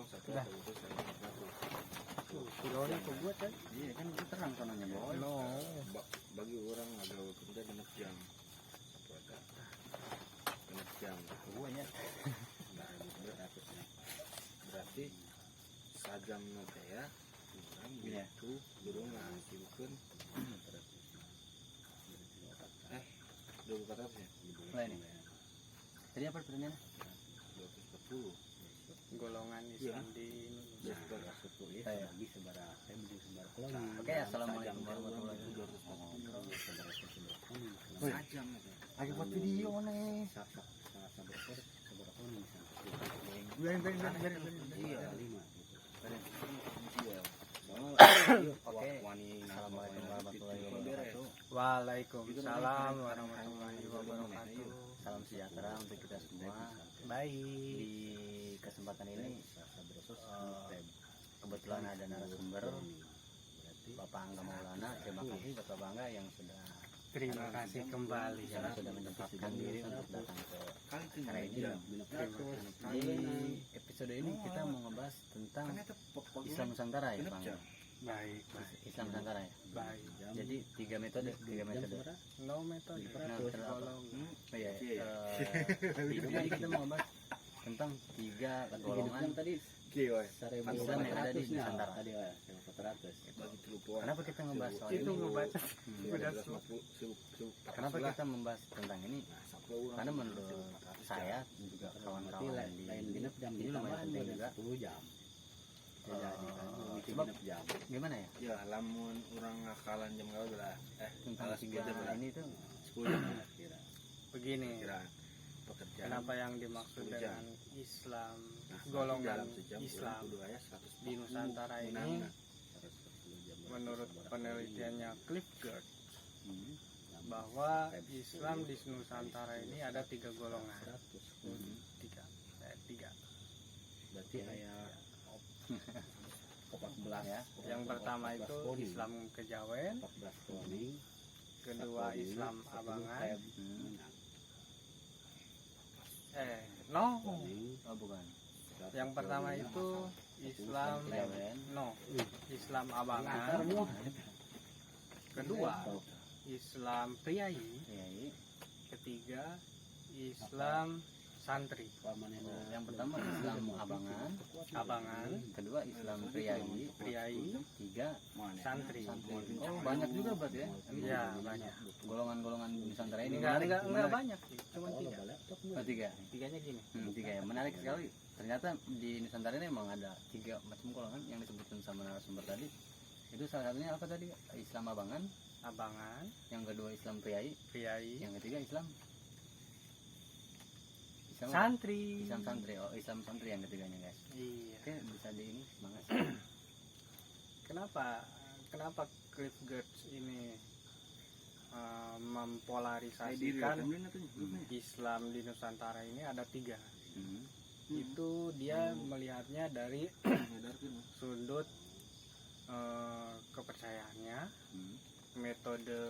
satu atau itu satu. Kilonya kok buat kan? Iya kan itu terang sananya boy. No. Bagi orang agak kerja genap jam. Satu ada. Genap jam. Buahnya. Nah, berarti sajam nanti ya. Orang itu burung ngasihkan. 2400 ya? Mulai nih. Tadi apa pertanyaannya? 240. Golongan Islam di Indonesia. Saya bisa bara, saya beli sebar koloni. Oke, assalamualaikum warahmatullahi wabarakatuh. Sajam itu. Lagi buat video nih. Sebar koloni. Biarin. Iya, 5. Oke, assalamualaikum warahmatullahi wabarakatuh. Waalaikumsalam warahmatullahi wabarakatuh. Salam sejahtera untuk kita semua. Baik. Di kesempatan ini kebetulan ada narasumber Bapak Angga Maulana. Terima kasih Bapak Bangga yang sudah kembali yang sudah menyempatkan diri untuk datang ke acara ini. Di episode ini kita mau ngebahas tentang Islam Nusantara ya Bang. Baik. Islam Nusantara ya. Baik. Jadi tiga metode. No metode. Iya. Jadi kita mau ngebahas tentang 3 golongan tadi Islam yang ada di Nusantara. Kenapa kita ngebahas soal ini? Kenapa kita membahas tentang ini? Karena menurut saya juga kawan-kawan di ini lumayan penting juga. 10 jam. Sebab gimana ya? Ya, lamun orang ngakalan jam berapa lah? Tentang 3 jam ini tuh 10 jam kira. Begini. Kenapa yang dimaksud dengan Islam, golongan Islam di Nusantara ini, menurut penelitiannya Clifford, bahwa Islam di Nusantara ini ada 3 golongan. 3. Berarti kayak 14 ya. Yang pertama itu Islam Kejawen, kedua Islam Abangan. Bukan. Yang pertama itu Islam Islam Abangan. Kedua Islam Priai. Ketiga Islam Santri. Yang pertama Islam Abangan. Kedua Islam Priai. 3 Santri. Oh, banyak juga berarti ya? Iya, banyak. Golongan-golongan Nusantara ini enggak banyak sih, cuma 3. Oh, 3. 3-nya gini. 3 ya. Menarik sekali. Ternyata di Nusantara ini memang ada 3 macam golongan yang disebutkan sama narasumber tadi. Itu salah satunya apa tadi? Islam Abangan. Yang kedua Islam Priai. Yang ketiga Islam Santri. Oh, Islam Santri yang ketiganya guys. Iya. Oke, bisa di ini semangat. Kenapa Clifford ini mempolarisasikan Islam di Nusantara ini ada 3. Itu dia melihatnya dari sudut kepercayaannya, metode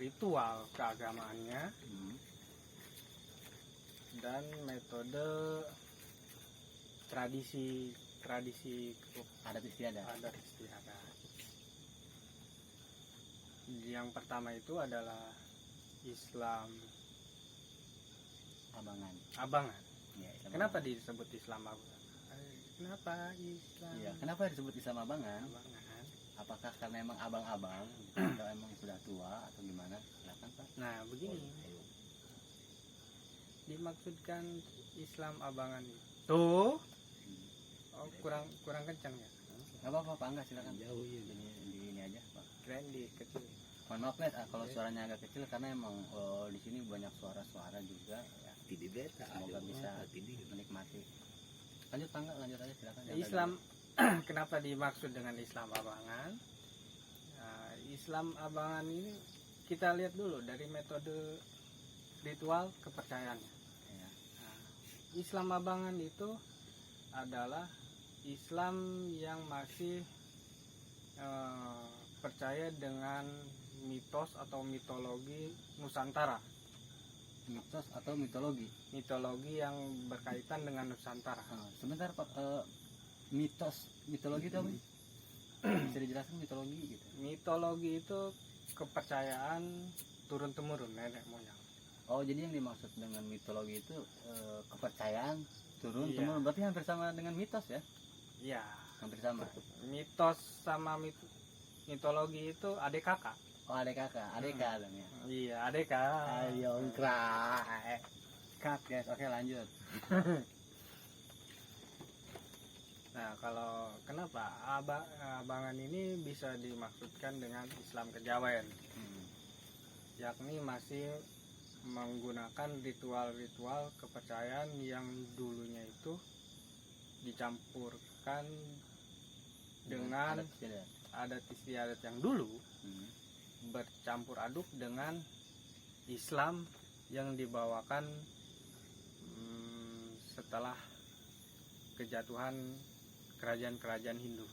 ritual keagamaannya, dan metode tradisi adat istiadat. Yang pertama itu adalah Islam Abangan. Ya, kenapa disebut Islam Abangan? Kenapa disebut Islam Abangan? Apakah karena emang abang-abang atau emang sudah tua atau gimana? Silakan Pak. Nah, begini. Dimaksudkan Islam Abangan itu kurang kencang ya. Enggak apa-apa Pak, enggak silakan. Jauh ya ini aja Pak. Keren di kecil. Mohon maaf Net, kalau suaranya agak kecil karena emang di sini banyak suara-suara juga ya. Semoga bisa menikmati. Lanjut aja silakan. Islam kenapa dimaksud dengan Islam Abangan? Islam Abangan ini kita lihat dulu dari metode ritual kepercayaannya. Islam Abangan itu adalah Islam yang masih percaya dengan mitos atau mitologi Nusantara. mitos atau mitologi. Mitologi yang berkaitan dengan Nusantara. Sebentar Pak, mitologi itu apa? Bisa dijelaskan mitologi gitu? Mitologi itu kepercayaan turun temurun nenek moyang. Oh, jadi yang dimaksud dengan mitologi itu kepercayaan turun Iya. temurun, berarti hampir sama dengan mitos ya? Iya. Hampir sama. Mitos sama mitologi itu adik kakak. Oh, adik kakak, adik dong ya. Iya, adik kakak. Ayo ngkrak. Cut guys, oke lanjut. Nah, kalau kenapa abangan ini bisa dimaksudkan dengan Islam kejawen, yakni masih menggunakan ritual-ritual kepercayaan yang dulunya itu dicampurkan dengan adat istiadat yang dulu bercampur aduk dengan Islam yang dibawakan setelah kejatuhan kerajaan-kerajaan Hindu.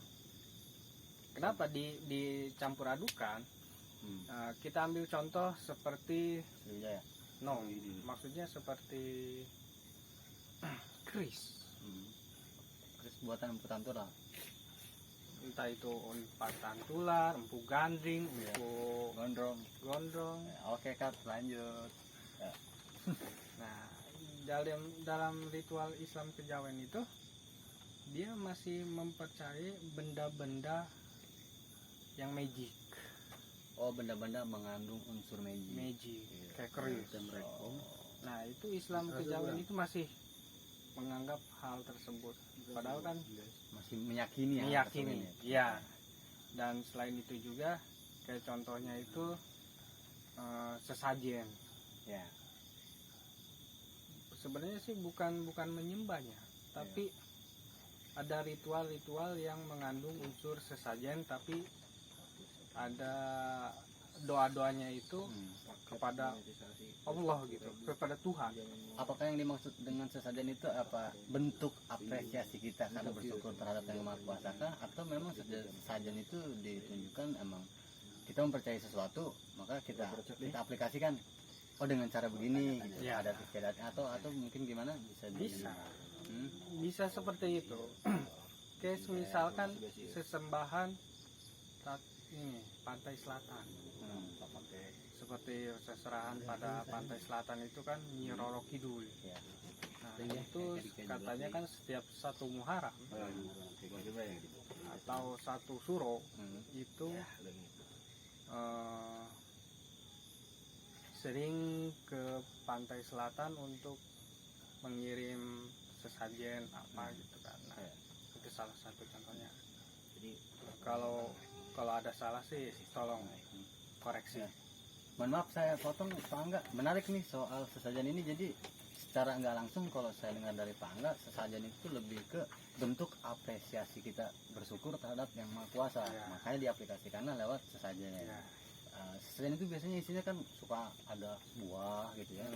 Kenapa dicampur adukan? Kita ambil contoh seperti maksudnya seperti keris. Keris buatan Empu Tantular. Entah itu empatan tular, empu gandring, empu gondrong. Oke Kak, lanjut. Nah, dalam ritual Islam kejawen itu dia masih mempercayai benda-benda yang magic. Oh, benda-benda mengandung unsur magic. Kayak keris. Nah, itu Islam kejawen itu masih menganggap hal tersebut. Padahal kan masih meyakini ya. Dan selain itu juga kayak contohnya itu sesajen. Ya. Sebenarnya sih bukan menyembahnya, tapi ada ritual-ritual yang mengandung unsur sesajen, tapi ada doa-doanya itu kepada Allah gitu, kepada Tuhan. Apakah yang dimaksud dengan sesajen itu apa? Bentuk apresiasi kita karena bersyukur terhadap Yang Maha Kuasa kah? Atau memang sesajen itu ditunjukkan emang kita mempercayai sesuatu, maka kita aplikasikan dengan cara begini gitu. Ya. Ada istiadatnya atau mungkin gimana Bisa seperti itu. Kayak misalkan sesembahan ini pantai selatan. Seperti seserahan pada pantai selatan itu kan Nyi Roro Kidul. Nah, itu katanya kan setiap satu Muharram atau satu Suro itu sering ke pantai selatan untuk mengirim sesajen apa gitu kan. Nah, itu salah satu contohnya. Jadi kalau ada salah sih tolong koreksi. Mohon maaf saya potong Pak Angga, menarik nih soal sesajen ini. Jadi secara nggak langsung kalau saya dengar dari Pak Angga, sesajen itu lebih ke bentuk apresiasi kita bersyukur terhadap Yang Maha Kuasa. Makanya diaplikasikannya lewat sesajen. Sesajen itu biasanya isinya kan suka ada buah gitu ya.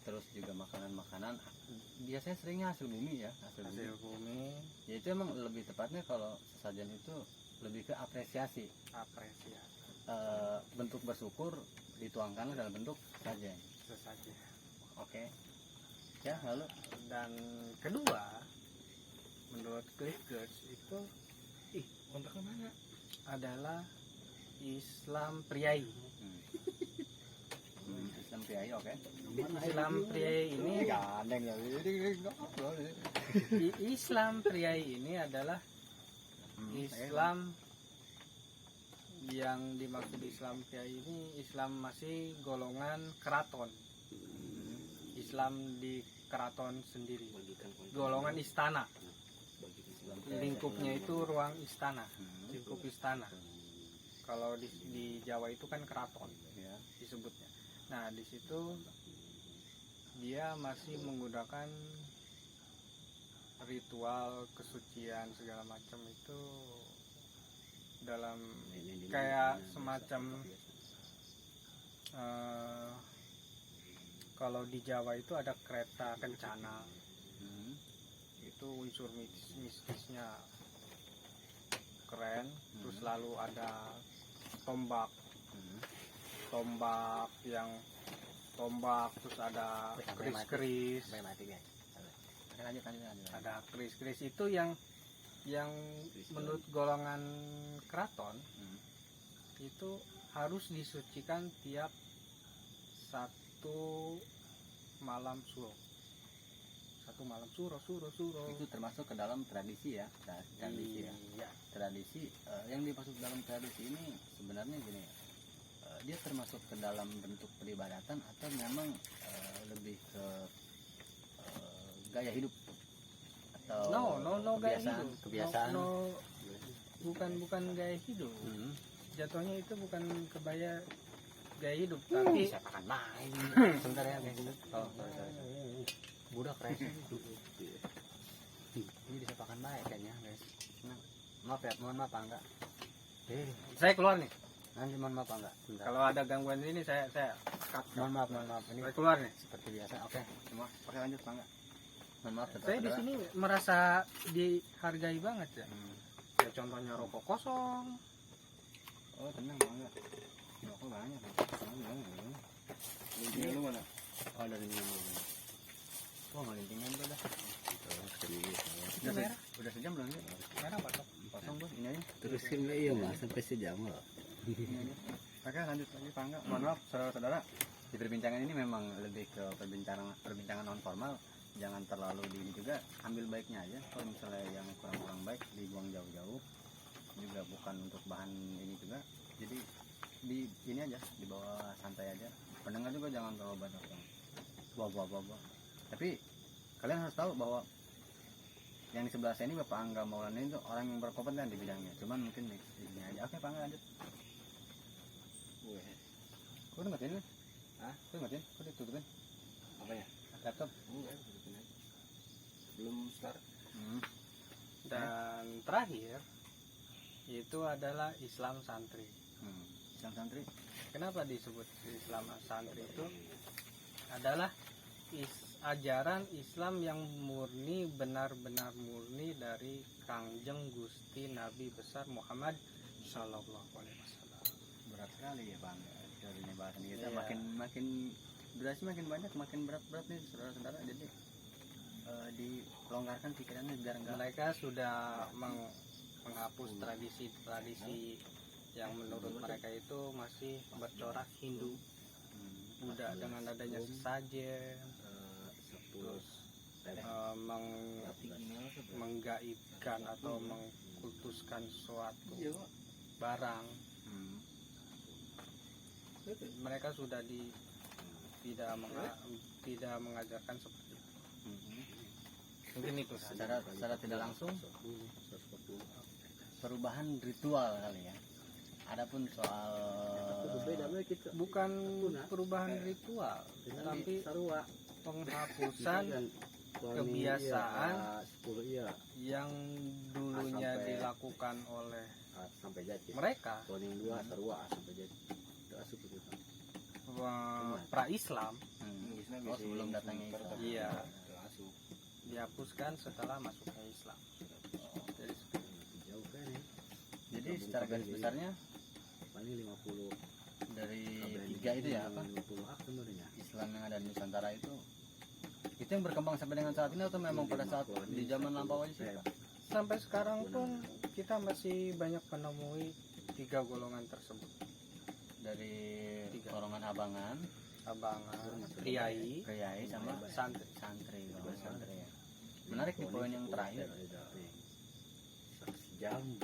Terus juga makanan-makanan, biasanya seringnya hasil bumi ya, hasil bumi. Ya itu emang lebih tepatnya kalau sesajen itu lebih ke apresiasi. Bentuk bersyukur dituangkan dalam bentuk sesajen. Oke. Ya, lalu dan kedua, menurut Cliff Geertz itu kontaknya mana? Adalah Islam Priai. Islam Priai, oke. Islam Priai ini gandeng ya. Islam Priai ini adalah Islam yang dimaksud Islam Priai ini Islam masih golongan keraton. Islam di keraton sendiri. Golongan istana. Lingkupnya itu ruang istana, lingkup istana. Kalau di Jawa itu kan keraton disebutnya. Nah, di situ dia masih menggunakan ritual kesucian segala macam itu dalam kayak semacam kalau di Jawa itu ada kereta kencana. Itu unsur mistisnya keren. Terus lalu ada tombak yang tombak, terus ada keris-keris. Sampai mati guys. Oke, lanjut. Ada keris-keris itu yang menurut golongan keraton itu harus disucikan tiap satu malam suro. Itu termasuk ke dalam tradisi ya, tradisi ya. Iya. Tradisi yang dimaksud dalam tradisi ini sebenarnya gini ya, dia termasuk ke dalam bentuk peribadatan atau memang lebih ke gaya hidup atau no gaya hidup. kebiasaan. Bukan gaya hidup. Jatuhnya itu bukan gaya hidup, tapi Bisa makan main. Sebentar ya guys. Oh, sorry. Budak rese. Ini bisa makan baik kayaknya guys. Nah, maaf ya, mohon maaf enggak. saya keluar nih. Nanti mohon maaf enggak. Bentar. Kalau ada gangguan ini saya cut. Mohon maaf. Ini Saya keluar nih. seperti biasa. Oke, semua pakai lanjut enggak? Mohon maaf. Saya di sini merasa dihargai banget ya. Ya contohnya rokok kosong. Oh, tenang enggak. Rokok banyak. Lintingan lu mana? Oh, dari ini. Wah, nggak lintingan tuh dah. Udah sejam belum sih? Merah Pak. Kosong bos, ini aja. Terusin lah iya mas sampai sejam loh. Ini aja. Oke, lanjut lagi Pak Angga. Mohon maaf saudara-saudara. Di perbincangan ini memang lebih ke perbincangan non formal. Jangan terlalu di ini juga, ambil baiknya aja. Kalau misalnya yang kurang baik dibuang jauh-jauh. Juga bukan untuk bahan ini juga. Jadi di ini aja, dibawa santai aja. Pendengar juga jangan terlalu banyak yang wah. Tapi kalian harus tahu bahwa yang di sebelah saya ini Bapak Angga Maulana itu orang yang berkompeten di bidangnya. Cuman mungkin di ini aja. Oke Pak Angga lanjut. Kok udah matiin kan? Kok matiin? Kok ditutupin? Apa ya? Laptop? Belum start. Dan terakhir itu adalah Islam santri. Islam santri. Kenapa disebut Islam santri itu? Adalah ajaran Islam yang murni, benar-benar murni dari Kangjeng Gusti Nabi besar Muhammad Sallallahu Alaihi Wasallam. Berat sekali ya Bang. Dari ini bahasan kita Iya. makin durasi makin banyak, makin berat nih saudara-saudara. Jadi dilonggarkan pikirannya biar enggak. Mereka sudah menghapus tradisi-tradisi yang menurut mereka itu masih bercorak Hindu, Buddha dengan adanya sesajen, terus menggaibkan atau mengkultuskan suatu barang. Mereka sudah tidak mengajarkan seperti itu. Mungkin itu secara tidak langsung perubahan ritual kali ya. Adapun soal bukan perubahan ritual, tapi penghapusan kebiasaan yang dulunya dilakukan oleh mereka pra-Islam. Oh, sebelum datangnya Islam. Iya, dihapuskan setelah masuknya Islam. Jadi secara garis besarnya dari tiga itu ya apa? Islam yang ada di Nusantara itu yang berkembang sampai dengan saat ini atau memang pada saat di zaman lampau aja sih Pak? Sampai sekarang pun kita masih banyak menemui tiga golongan tersebut. Dari golongan abangan, priai sama santri. golongan santri ya. Menarik nih poin yang terakhir.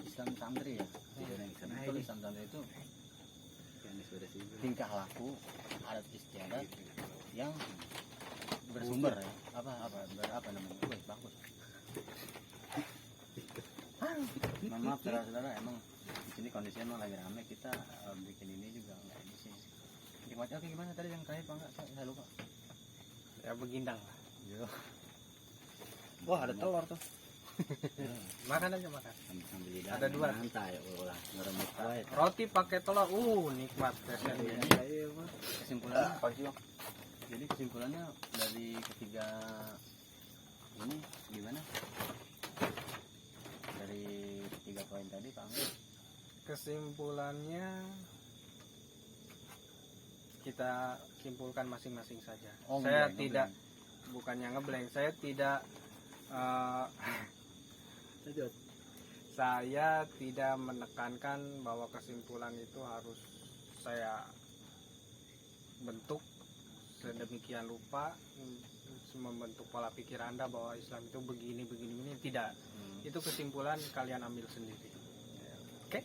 Islam santri ya. Betul, Islam santri itu tingkah laku, adat istiadat yang bersumber ya. Apa namanya? Wih, bagus. Mohon maaf saudara-saudara, emang di sini kondisinya emang lagi ramai, kita bikin ini juga nggak ini sih. Nikmatnya oke gimana tadi yang terakhir Pak? Enggak, saya lupa. Ya begindang lah. Yo. Wah, ada telur tuh. Makan aja makan. Ada dua. Roti pakai telur. Nikmat rasanya. Kesimpulannya dari ketiga ini gimana? Dari tiga poin tadi Pak Angga. Kesimpulannya kita simpulkan masing-masing saja. Oh, Saya ngeblank, tidak, bukannya ngeblank, saya tidak Lanjut. saya tidak menekankan bahwa kesimpulan itu harus saya bentuk sedemikian rupa membentuk pola pikir Anda bahwa Islam itu begini tidak. Itu kesimpulan kalian ambil sendiri. Oke?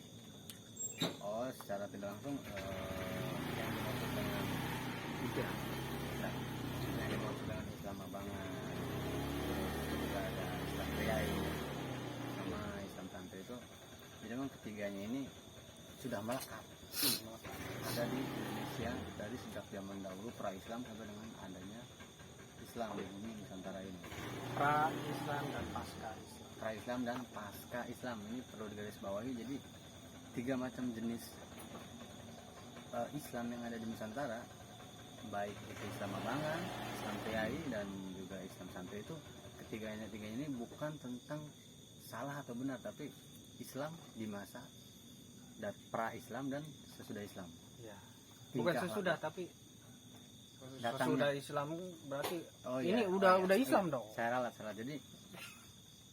Oh, secara tidak langsung yang dimaksud dengan Hijrah. nah, yang dimaksud dengan Islam abangan, terus juga ada Islam priai sama Islam santri itu, jadi memang ketiganya ini sudah melekat. Ada di Indonesia dari sejak zaman dahulu pra-Islam sampai dengan adanya Islam di bumi Nusantara ini. Pra-Islam dan pasca-Islam. Pra-Islam dan pasca Islam ini perlu digarisbawahi. Jadi 3 macam jenis Islam yang ada di Nusantara, baik itu Islam abangan, Islam priai dan juga Islam santri, itu ketiganya ini bukan tentang salah atau benar, tapi Islam di masa dan pra-Islam dan sesudah Islam. Ya. Bukan Tiga sesudah hal. tapi Datangnya. sesudah Islam berarti Oh, ini iya. udah Oh, iya. Islam dong. Saya salah. Jadi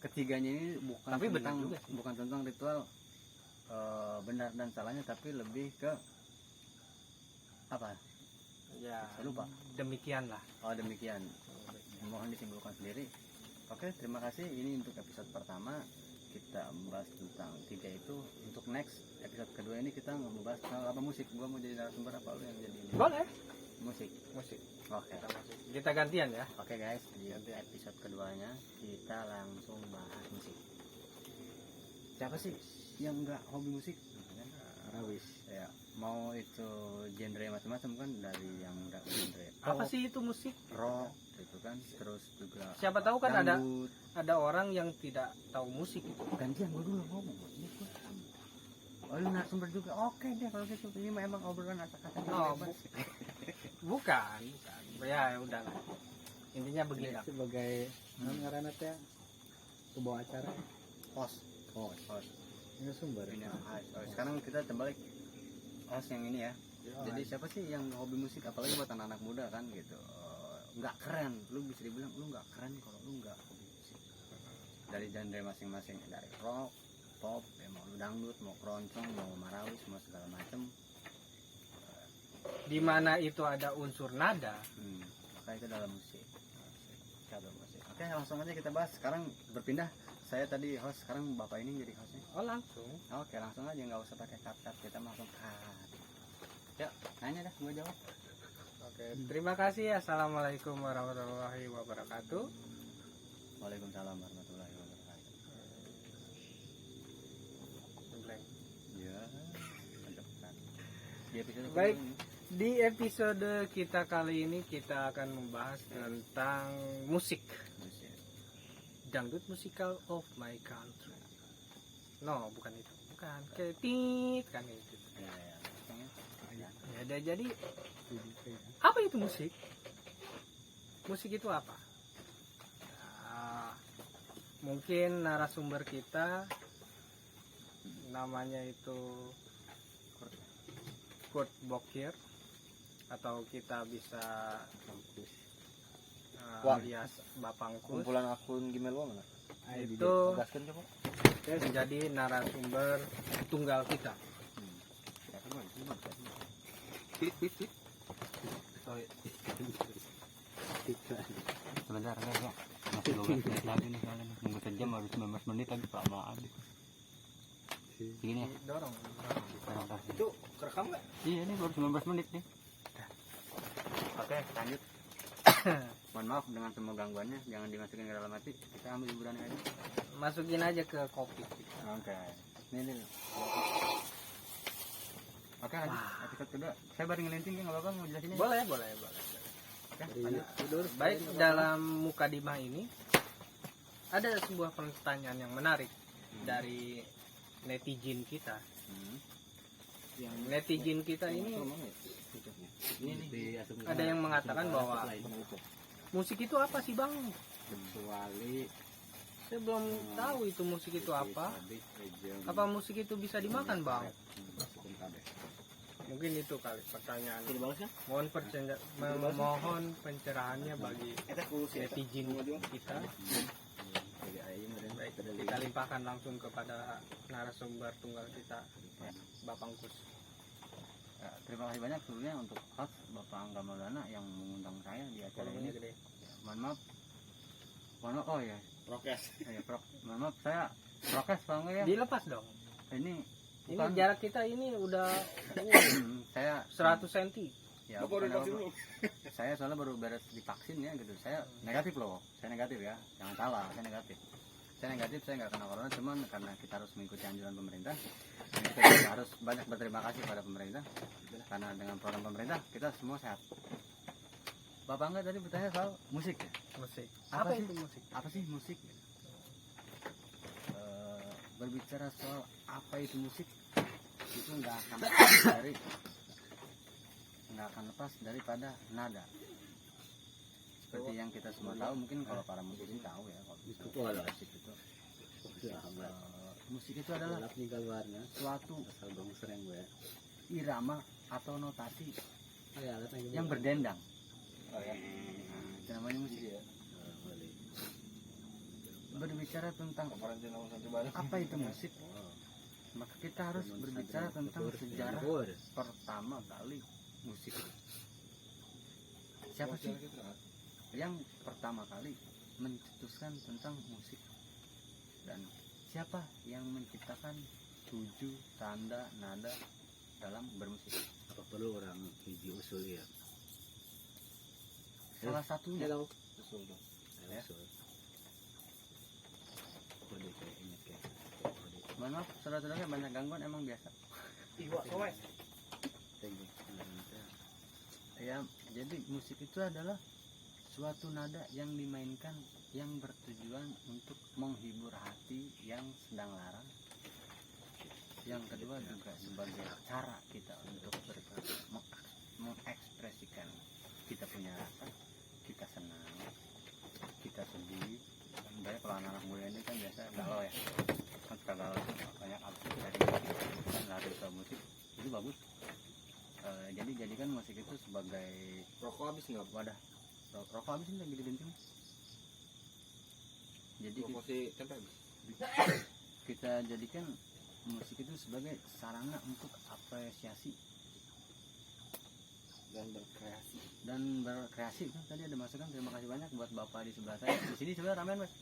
ketiganya ini bukan Tapi benar tentang juga sih. bukan tentang ritual benar dan salahnya, tapi lebih ke apa? Ya. Saya lupa. Demikianlah. Oh, demikian. Mohon disimpulkan sendiri. Oke, terima kasih. Ini untuk episode pertama kita membahas tentang 3 itu. Untuk next episode kedua ini kita membahas tentang apa, musik. Gua mau jadi narasumber, apa lu yang jadi ini? Boleh. Musik. Musik. Oke. Kita gantian ya. Oke guys, di episode keduanya kita langsung bahas musik. Siapa sih yang nggak hobi musik? Gitu kan? Arawis. Ya, mau itu genre macam-macam kan, dari yang nggak genre Apa pop, sih itu musik? rock gitu kan, terus juga Siapa tahu kan dangdut. ada orang yang tidak tahu musik itu. Gantian gue dulu ngomong. Ini gua. Oh, lu narasumber juga. Oke deh kalau gitu. Ini mah emang obrolan acak-acak. Oh, bukan. Ya udahlah. Intinya begini. Ini sebagai ngaranna teh kebawa acara. Host. Host. Ini sumber. Ini host. Oh, sekarang kita terbalik host yang ini ya. Jadi siapa sih yang hobi musik, apalagi buat anak-anak muda kan gitu, nggak keren, lu bisa dibilang lu nggak keren kalau lu nggak hobi musik. Dari genre masing-masing, dari rock, pop, ya mau lu dangdut, mau keroncong, mau marawis, mau segala macem. Di mana itu ada unsur nada. Maka itu dalam musik. Dalam musik. Oke, langsung aja kita bahas. Sekarang berpindah. Saya tadi host, sekarang bapak ini jadi hostnya. Oh langsung. Oke, langsung aja, nggak usah pakai cut-cut, kita langsung cut. Ya, nanya dah, gue jawab. Oke, terima kasih. Assalamualaikum warahmatullahi wabarakatuh. Waalaikumsalam warahmatullahi wabarakatuh. Blank. Ya, mantap kan. Di episode Baik. kedua ini, Di episode kita kali ini kita akan membahas tentang musik. musik. Dangdut Musical of My Country. No, bukan itu. Bukan. Ketit kan itu. Ya, ya. Ya, jadi apa itu musik? Musik itu apa? Nah, mungkin narasumber kita namanya itu Kurt Bokir, atau kita bisa alias Bapangkus. Kumpulan akun Gmail lo mana? Itu Gaskan coba. menjadi narasumber tunggal kita. Sebentar, ya. Masih 12 menit lagi nih kalian. Nunggu sejam harus 19 menit lagi kelamaan. Gini ya. Dorong. Itu kerekam nggak? Iya, ini baru 19 menit nih. Oke, lanjut. Mohon maaf dengan semua gangguannya, jangan dimasukin ke dalam hati. Kita ambil hiburan aja. Masukin aja ke kopi. Oke. Ini. Oke, lanjut. Episode kedua. Saya baru ngelinting, nggak apa-apa, mau jelasin aja. Boleh. Oke, lanjut. Tidur. Baik, dalam mukadimah ini ada sebuah pertanyaan yang menarik dari netizen kita. Yang netizen kita ini ada yang mengatakan bahwa musik itu apa sih bang? kecuali Saya belum tahu itu musik itu apa. Apa musik itu bisa dimakan bang? Mungkin itu kali pertanyaan. Dibalasnya? Mohon pencerahannya bagi netizen kita. Baik, kita limpahkan langsung kepada narasumber tunggal kita, Bapak Angkus. Ya, terima kasih banyak sebelumnya untuk host Bapak Angga Maulana yang mengundang saya di acara ini. Gede. Mohon maaf. Oh ya, Prokes. mohon maaf saya prokes Pak Angga ya. Dilepas dong. Ini Ini bukan jarak kita ini udah saya 100 cm. ya bukan apa-apa. Saya soalnya baru beres divaksin ya gitu. Saya negatif loh. Saya negatif ya. Jangan salah, saya negatif. Saya negatif, saya nggak kena corona, cuman karena kita harus mengikuti anjuran pemerintah. Dan kita juga harus banyak berterima kasih pada pemerintah. Karena dengan program pemerintah kita semua sehat. Bapak Angga tadi bertanya soal musik ya. Musik. Apa sih? Itu musik? Apa sih musik? Berbicara soal apa itu musik itu nggak akan lepas daripada nada. Seperti yang kita semua tahu, mungkin kalau para musisi tahu ya, kalau musik itu musik itu adalah suatu irama atau notasi yang berdendang. Itu namanya musik. Berbicara tentang apa itu musik, maka kita harus berbicara tentang sejarah pertama kali musik. Siapa sih yang pertama kali mencetuskan tentang musik, dan siapa yang menciptakan 7 tanda nada dalam bermusik? Apa perlu orang hiji usul ya? Salah satunya Usul dong. Ya. Usul. Kode kayak ingat kayak. Mohon maaf, saudara-saudara banyak gangguan, emang biasa. Ya, jadi musik itu adalah suatu nada yang dimainkan yang bertujuan untuk menghibur hati yang sedang larang. Yang kedua juga sebagai cara kita untuk mengekspresikan kita punya rasa, kita senang, kita sedih. Banyak kalau anak-anak muda ini kan biasa galau ya, kan suka galau itu banyak dari kan lari ke musik itu bagus. Jadi jadikan musik itu sebagai Rokok habis nggak? wadah. Rokok habis ini lagi dibenting. Jadi kita jadikan musik itu sebagai sarana untuk apresiasi dan berkreasi. Kan tadi ada masukan, terima kasih banyak buat bapak di sebelah saya. Di sini sebenarnya ramen mas.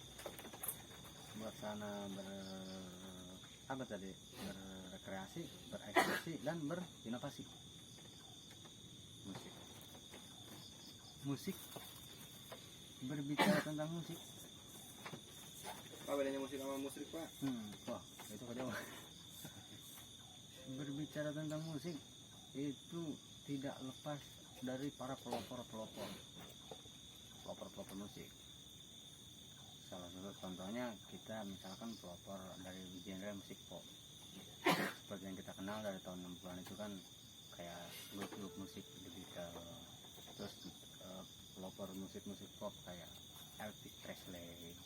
Buat sana berkreasi, berekspresi dan berinovasi. Musik berbicara tentang musik. Apa bedanya musik sama musrik pak? Wah itu kejauh. Berbicara tentang musik itu tidak lepas dari para pelopor musik. Salah satu contohnya kita misalkan pelopor dari genre musik pop, seperti yang kita kenal dari tahun 60-an itu kan kayak grup musik The Beatles, terus pelopor musik pop kayak Elvis Presley,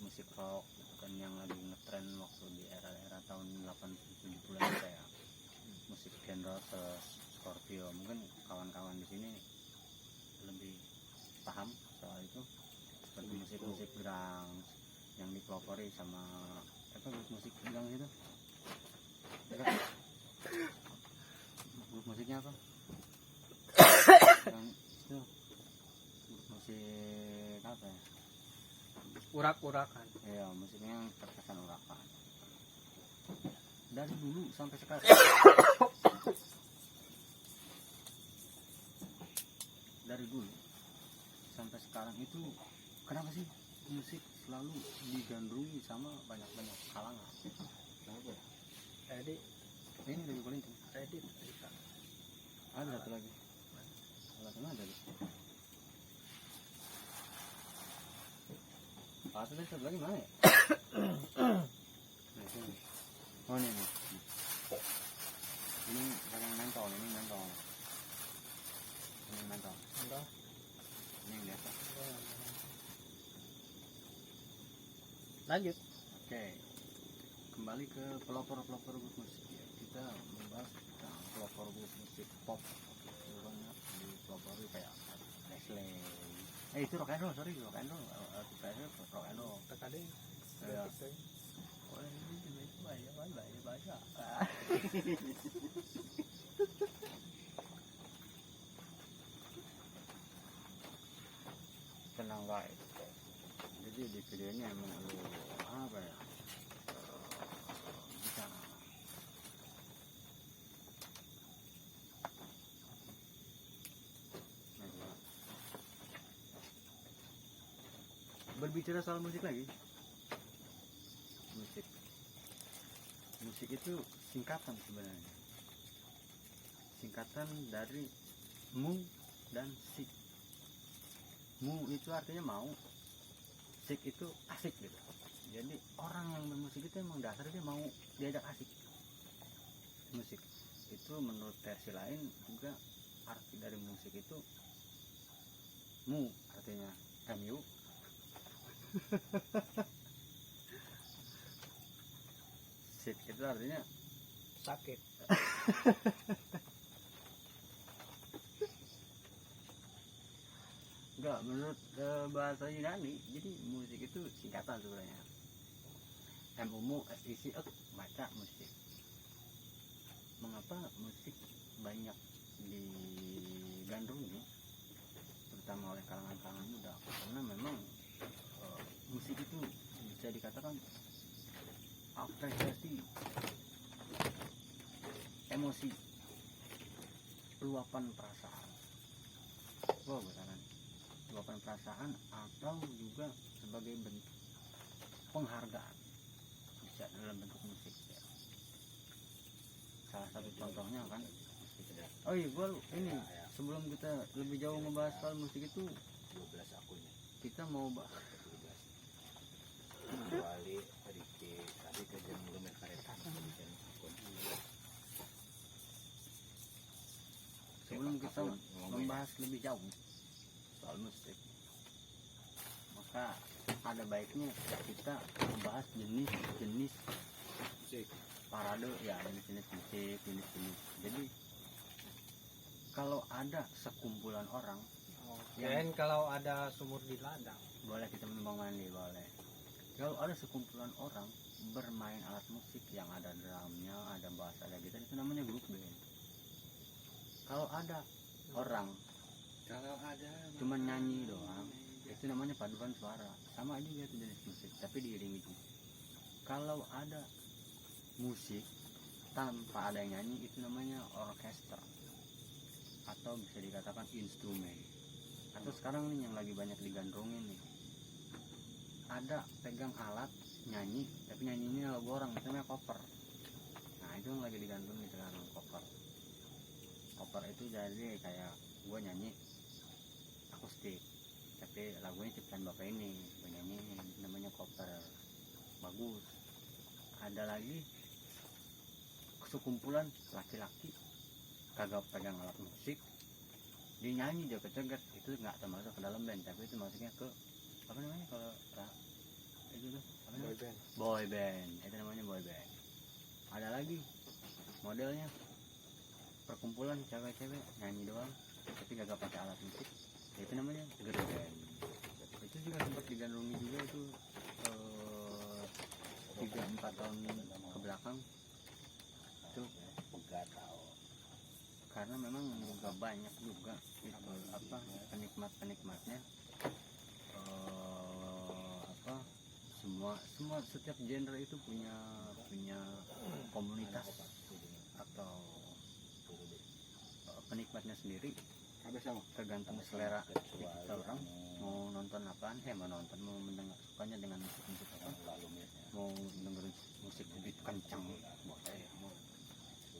musik rock gitu kan yang lagi ngetren waktu di era tahun 80-70-an kayak musik Guns N' Roses, Scorpio. Mungkin kawan-kawan di sini lebih paham soal itu, seperti musik grunge yang dipelopori sama apa grup musik grunge itu? Grup musiknya apa? Yang itu grup musik apa ya? Urak-urakan. Ya, musiknya yang terkesan urakan. Dari dulu sampai sekarang. Dari dulu sampai sekarang itu kenapa sih musik selalu digandrungi sama banyak kalangan? Kenapa? Jadi Ini dari Kolinting. edit. Ada satu lagi. Alasannya ada. Tadi satu lagi mana ya? Nah, sini. Oh ini nih. Ini yang mentol, ini mentol. Ini mentol. Ini yang biasa. Lanjut. Oke. Kembali ke pelopor grup musik ya. Kita membahas tentang pelopor musik pop gitu banyak di pelopor kayak Leslie. Itu rock and roll, sorry, rock and roll. Rock and roll. Terkadang Ya. saya Oh, ini banyak. Tenang guys. Jadi di video ini emang lu apa ya? Bisa berbicara soal musik lagi. Musik itu singkatan sebenarnya. Singkatan dari mu dan sik. Mu itu artinya mau, sik itu asik gitu. Jadi orang yang bermusik itu emang dasarnya dia mau diajak asik. Musik itu menurut versi lain juga arti dari musik itu mu artinya mu. Sik itu artinya sakit. enggak, menurut bahasa Yunani. Jadi musik itu singkatan sebenarnya. MUMU SIC baca musik. Mengapa musik banyak digandrungi terutama oleh kalangan-kalangan muda? Karena memang musik itu bisa dikatakan apresiasi emosi, luapan perasaan. Besaran luapan perasaan atau juga sebagai bentuk penghargaan bisa dalam bentuk musik ya. Salah satu contohnya kan musik. Oh iya, ini sebelum kita lebih jauh membahas soal musik itu 12 akunnya. kita mau Kembali sedikit tadi ke jam lumer kareta akun. sebelum kita membahas lebih jauh soal musik, maka ada baiknya kita membahas jenis-jenis Musik. parade ya, jenis-jenis musik, jenis-jenis. Jadi kalau ada sekumpulan orang Dan kalau ada sumur di ladang. boleh kita menumpang mandi, boleh. Kalau ada sekumpulan orang bermain alat musik yang ada drumnya, ada bass, ada gitar, itu namanya grup band. Kalau ada orang Kalau ada cuma nyanyi doang, itu namanya paduan suara. Sama juga itu jenis musik, tapi diiringi. Kalau ada musik tanpa ada yang nyanyi, itu namanya orkestra atau bisa dikatakan instrumen. Atau sekarang nih yang lagi banyak digandrungin nih, ada pegang alat nyanyi tapi nyanyinya lagu orang, namanya cover. Nah itu yang lagi digandrungin sekarang, cover itu jadi kayak gue nyanyi akustik tapi lagunya ciptaan bapak ini gue nyanyiin, namanya cover. Bagus. Ada lagi sekumpulan laki-laki kagak pegang alat musik, dia nyanyi joget-joget, itu nggak termasuk ke dalam band, tapi itu masuknya ke apa namanya kalau itu tuh apa namanya? Boy band. Itu namanya boy band. Ada lagi modelnya perkumpulan cewek-cewek nyanyi doang tapi gak pakai alat musik, itu namanya girl band. Itu juga sempat digandrungi juga itu 3-4 tahun ke belakang itu, karena memang juga banyak juga itu apa penikmatnya semua setiap genre itu punya komunitas atau penikmatnya sendiri. Tergantung selera kita orang mau nonton apaan, mau mendengar sukanya dengan musik apa, mau dengerin musik lebih kencang boleh,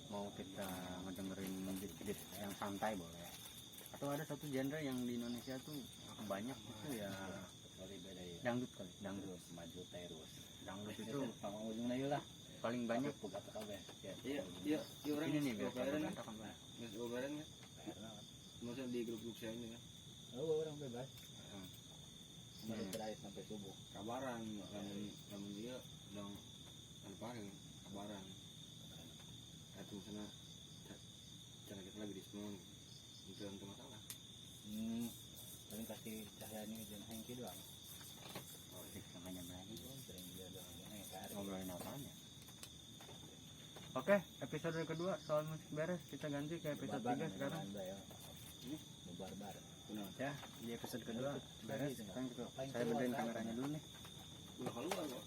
mau kita ngedengerin beat yang santai boleh. Atau ada satu genre yang di Indonesia tuh banyak itu ya dangdut kali, dangdut maju terus. Dangdut itu ujungnya lah paling banyak. Iya, orang Ini nih biar gobaran, berantakan Bang. gobaran ya. Maksudnya di grup-grup saya ini kan. Oh, orang bebas. Kemarin terakhir sampai subuh. Kabaran, namun dia bilang paling kabaran. Satu sana itu yang masalah. Paling kasih cahaya ini jangan hengki doang. Oh, sama jam lagi. Sering dia doang. Ngobrolin apaan ya? Oke, episode kedua soal musik beres, kita ganti ke episode 3 sekarang. Barbar. Ya, di episode kedua beres. Sekarang saya benerin kameranya dulu nih. Udah keluar kok.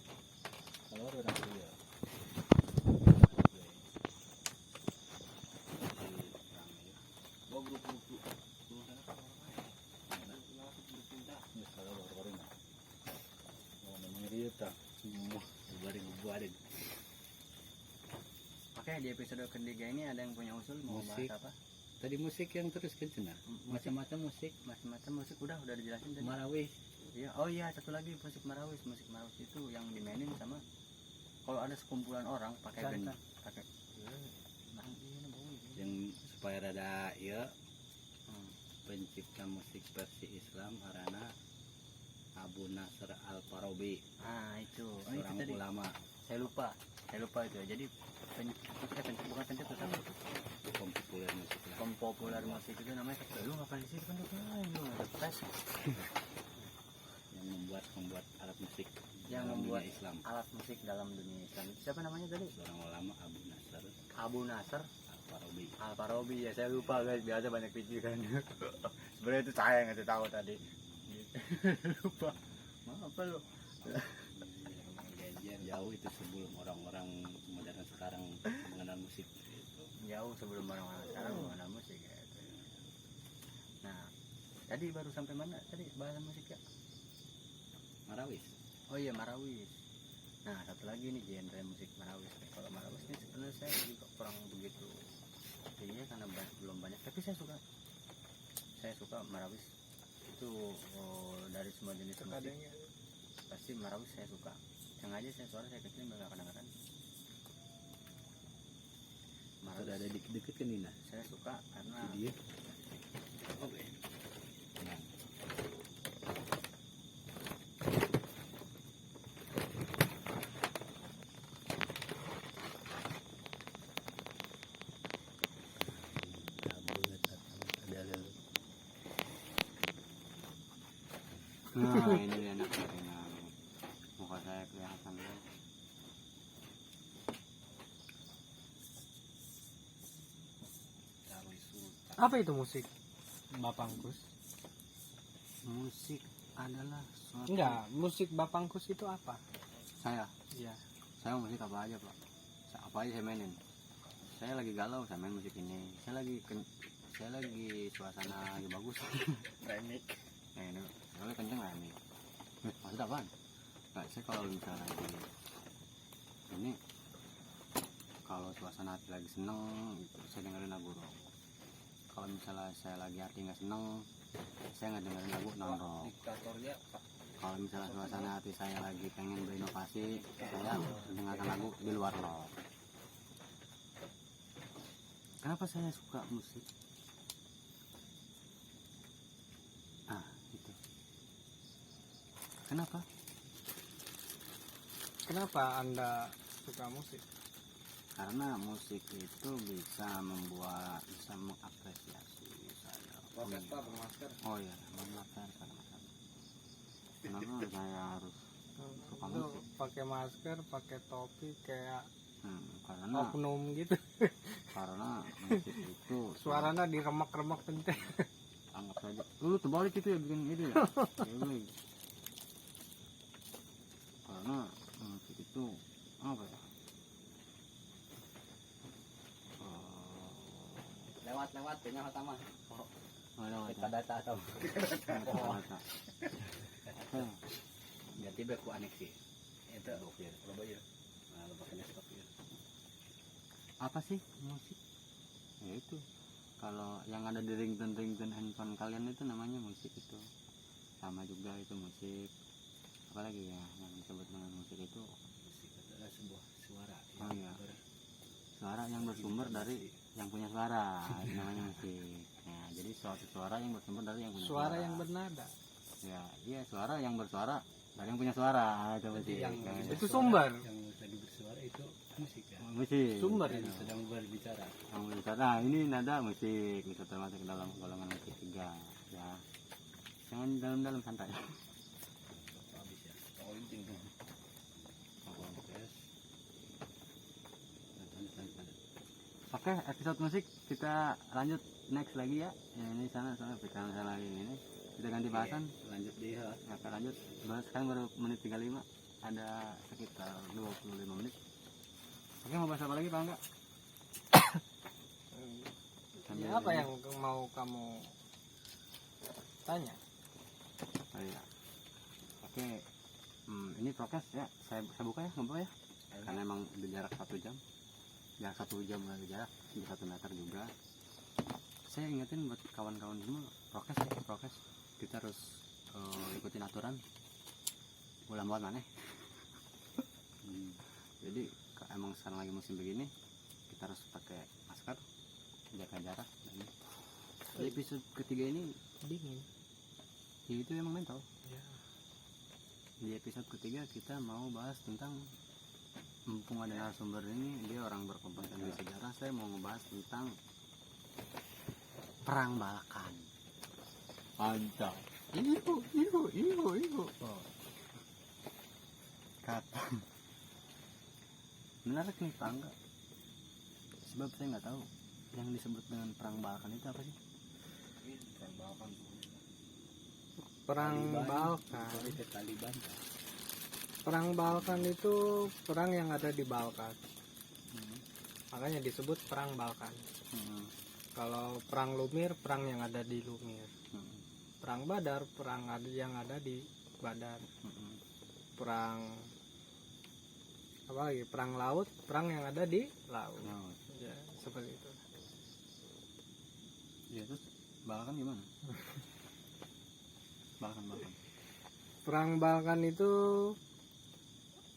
Keluar udah dulu ya. Gua grup. Oke, di episode ketiga ini ada yang punya usul mau Musik. bahas apa? Tadi musik yang terus kan cina macam-macam musik Macam-macam musik udah dijelasin tadi. Marawis. Iya, oh iya satu lagi musik marawis. Musik marawis itu yang dimainin sama kalau ada sekumpulan orang pakai band, pakai Yang supaya rada ya pencipta musik versi Islam arana Abu Nasr Al-Farabi, Ah, itu. Oh, itu seorang tadi. ulama Saya lupa itu. Jadi bukan pencetus apa? populer musik lah. Pempopuler musik itu namanya lu ngapain sih kan lu ngetes Yang membuat alat musik yang dalam membuat dunia Islam. alat musik dalam dunia Islam. Itu siapa namanya tadi? Seorang ulama Abu Nasr Abu Nasr Al-Farabi. Al-Farabi. Ya saya lupa guys, biasa banyak pikiran. Sebenarnya itu saya nggak tahu tadi. Lupa. Maaf lu. Jauh itu sebelum orang-orang modern sekarang mengenal musik gitu. Jauh sebelum orang-orang sekarang mengenal musik ya. Nah, tadi baru sampai mana tadi bahasan musik ya? Marawis. Oh iya, marawis. Nah, satu lagi nih genre musik marawis. Kalau marawis ini sebenarnya saya juga kurang begitu. Iya, karena belum banyak. Tapi saya suka marawis. Itu dari semua jenis musik. Pasti marawis saya suka. Yang aja suara saya kecil nggak kadang-kadang. Sudah ada dikit-dikit kan Nina. Saya suka karena Dia. Oke. nah ini enak dengan muka saya kelihatan guys. Apa itu musik, Bapangkus? Musik adalah suatu... Enggak, musik Bapangkus itu apa? Saya Iya. musik apa aja pak, apa aja saya mainin. Saya lagi galau saya main musik ini. Saya lagi suasana lagi bagus remix. Ini kalau kenceng remix. Maksud apaan? Nggak, saya kalau misalnya lagi ini kalau suasana hati lagi seneng gitu, saya dengerin lagu rock. Kalau misalnya saya lagi hati nggak seneng, saya nggak dengerin lagu non rock. Diktatornya Pak. Kalau misalnya suasana hati saya lagi pengen berinovasi, saya dengarkan lagu di luar rock. Kenapa saya suka musik? Ah, itu. Kenapa? Kenapa Anda suka musik? Karena musik itu bisa mengapresiasi saya. Podcast Pak, bermasker. Oh iya, masker. Kenapa saya harus suka Lu musik? pakai masker, pakai topi kayak Karena oknum gitu. karena musik itu Suaranya diremek-remek penting. anggap saja. Lu terbalik itu ya bikin itu ya. Terbalik. Karena musik itu apa ya? Lewat punya utama. Kita data atau Ganti beku aneksi. Itu loba ya. Nah, loba kena stop ya. apa sih musik? Ya itu. Kalau yang ada di ringtone handphone kalian itu namanya musik itu. Sama juga itu musik. Apalagi ya yang disebut dengan musik itu? Musik adalah sebuah suara. Oh iya. Suara yang bersumber dari yang punya suara, itu namanya musik. Nah, jadi suatu suara yang bersumber dari yang punya suara. Suara yang bernada. Ya, iya suara yang bersuara dari yang punya suara. Itu musik. Yang Kayak Itu gitu. sumber. Yang tadi bersuara itu musik ya. Oh musik. Sumber ini. sedang berbicara. Nah, ini nada musik bisa termasuk dalam golongan musik juga ya. Jangan dalam-dalam santai. Habis ya. Oh, inting tuh. Oke, episode musik kita lanjut next lagi ya. Ini sana saya lagi ini. Kita ganti bahasan. Lanjut dia. Oke, lanjut. Sekarang baru menit 35. Ada sekitar 25 menit. Oke, mau bahas apa lagi Pak enggak? Ya, apa yang mau kamu tanya? Oh, iya. Oke. Ini prokes ya. Saya buka ya, ngobrol ya. Karena emang udah jarak 1 jam. Ya 1 jam lagi jarak, di 1 meter juga. Saya ingetin buat kawan-kawan semua, prokes ya, prokes. Kita harus ikutin aturan. Ulang buat mana? Jadi emang sekarang lagi musim begini, kita harus pakai masker, jaga jarak. Di episode ketiga ini Dingin. ya itu emang mental. Ya. Di episode ketiga kita mau bahas tentang, mumpung ada narasumber ini, dia orang berkompeten di sejarah, saya mau ngebahas tentang perang Balkan. Mantap. Ibu. Oh. Kata. Menarik nih Pak enggak? Sebab saya nggak tahu yang disebut dengan perang Balkan itu apa sih? Perang Balkan. Perang Balkan. Itu Taliban. Perang Balkan itu perang yang ada di Balkan. Makanya disebut perang Balkan. Kalau perang Lumir, perang yang ada di Lumir. Perang Badar, perang yang ada di Badar. Perang apa lagi? Perang laut, perang yang ada di laut. Ya, seperti itu. Ya terus Balkan gimana? Balkan. Perang Balkan itu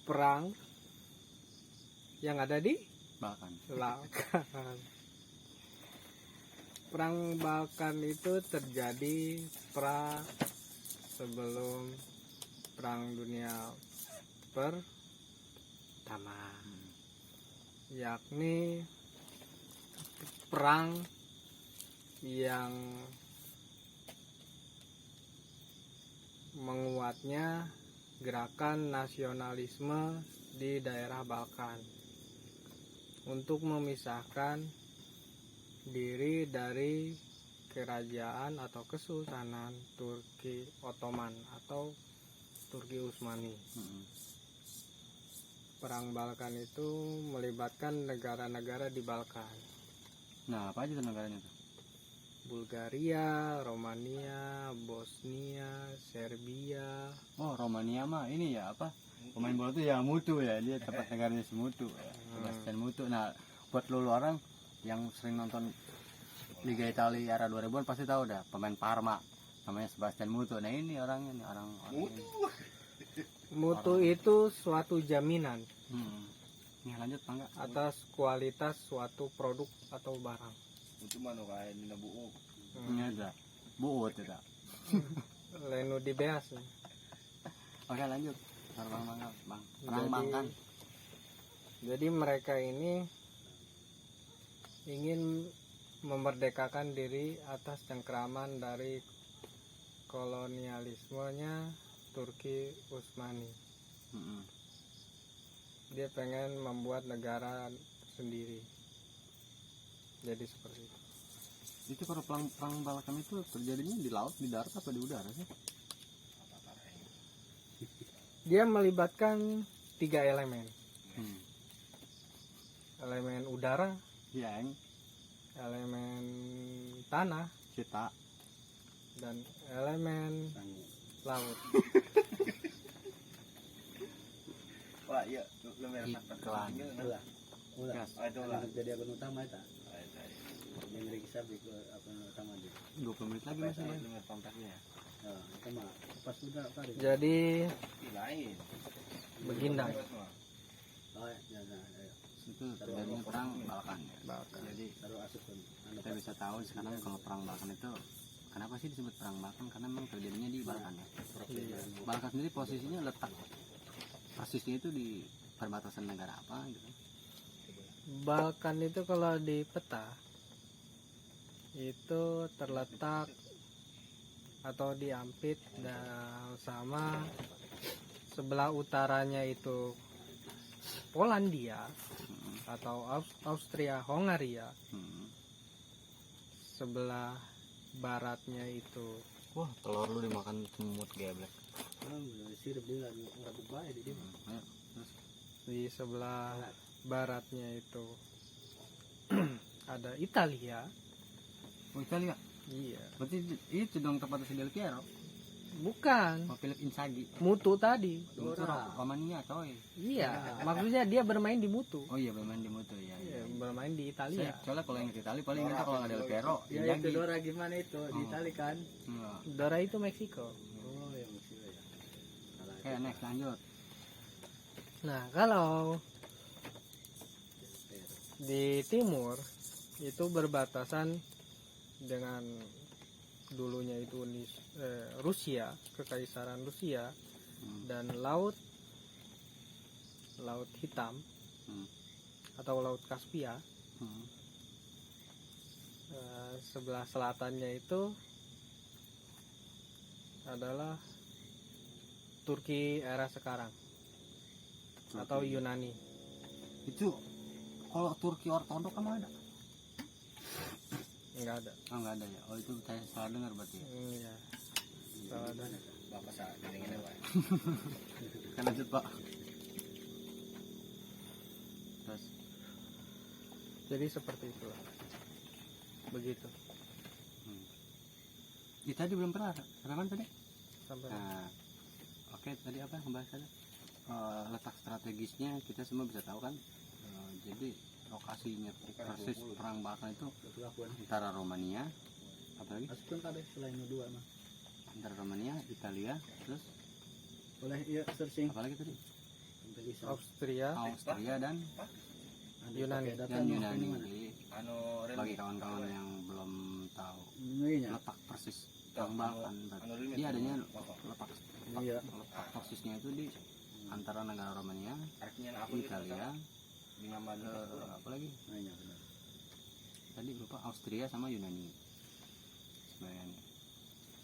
perang yang ada di Balkan. Balkan. Perang Balkan itu terjadi sebelum Perang Dunia Pertama, yakni perang yang menguatnya gerakan nasionalisme di daerah Balkan untuk memisahkan diri dari kerajaan atau kesultanan Turki Ottoman atau Turki Utsmani. Perang Balkan itu melibatkan negara-negara di Balkan. Nah, apa aja tuh negaranya tuh? Bulgaria, Romania, Bosnia, Serbia. Oh, Romania mah ini ya apa? Pemain bola tuh ya Mutu ya, dia tempat negaranya si Mutu ya. Sebastian Mutu. Nah, buat lu orang yang sering nonton Liga Italia era 2000-an pasti tahu dah pemain Parma namanya Sebastian Mutu. Nah, ini orangnya nih, orang ini. Mutu itu suatu jaminan Nih lanjut Pak enggak? atas kualitas suatu produk atau barang. Itu mana kain ini buuk. Ini ada. Buut ya. Lenu di beas. Oke, lanjut. Perang Balkan. Jadi mereka ini ingin memerdekakan diri atas cengkraman dari kolonialismenya Turki Utsmani. Dia pengen membuat negara sendiri. Jadi seperti itu. Itu kalau perang Balkan itu terjadinya di laut, di darat, apa di udara sih? Dia melibatkan 3 elemen. Elemen udara, Yang elemen tanah, kita dan elemen laut. Wah, iya, lu merah Iklan. Ulah. Gas. Itu lah. Jadi akun utama itu. Yang register di akun utama dia. 20 menit lagi masih Bang. Lu merah kontaknya ya. Nah, itu mah pas sudah Pak. Jadi Lain. begindang. Oh, ya, ayo. Itu terjadinya perang Balkan ya. Jadi Taruh asup kan. kita bisa tahu sekarang kalau perang Balkan itu kenapa sih disebut perang Balkan, karena memang terjadinya di Balkan ya. Balkan sendiri posisinya letak persisnya itu di perbatasan negara apa gitu. Balkan itu kalau di peta itu terletak atau diampit dan sama sebelah utaranya itu Polandia atau Austria Hongaria, sebelah baratnya itu Wah, telur lu dimakan semut geblek. di sebelah baratnya itu ada Italia. Oh, Italia. Iya, Berarti itu dong tempatnya si Del Piero. bukan Oh, Philip Inzaghi. Mutu tadi. Itu Romania coy. Iya, maksudnya dia bermain di Mutu. Oh iya, bermain di Mutu ya. Iya, bermain di Italia. Soalnya kalau yang di Italia paling ingat kalau nggak Del Piero, Ya itu Inzaghi. Dora gimana itu di Oh. Itali kan? Enggak. Dora itu Meksiko. Oh yang Mesir ya. Salah. Oke, next lanjut. Nah, kalau di timur itu berbatasan dengan dulunya itu Rusia, Kekaisaran Rusia, dan Laut Hitam atau Laut Kaspia. Sebelah selatannya itu adalah Turki era sekarang atau Yunani. Itu kalau Turki Ortodok kan ada? Enggak ada. Oh nggak ada ya. Oh itu saya salah dengar berarti. Ya? Iya. Salah ada. Bapak saat ini Pak. Kan lanjut Pak. Terus Jadi seperti itulah. Begitu. Ini tadi belum pernah. Sampai mana tadi? Sampai Nah, oke tadi apa membahas tadi? Letak strategisnya kita semua bisa tahu kan. Jadi lokasinya persis perang Balkan itu antara Romania, apalagi Masukin kabeh selain dua mah. antara Romania, Italia, terus Boleh iya searching. apalagi tadi? Austria, Austria dan Yunani. Yunani. Jadi bagi kawan-kawan yang belum tahu Iya. letak persis perang Balkan, berarti dia adanya Iya. letak persisnya itu di antara negara Romania, Italia, apalagi Iya benar. tadi lupa Austria sama Yunani sebenarnya.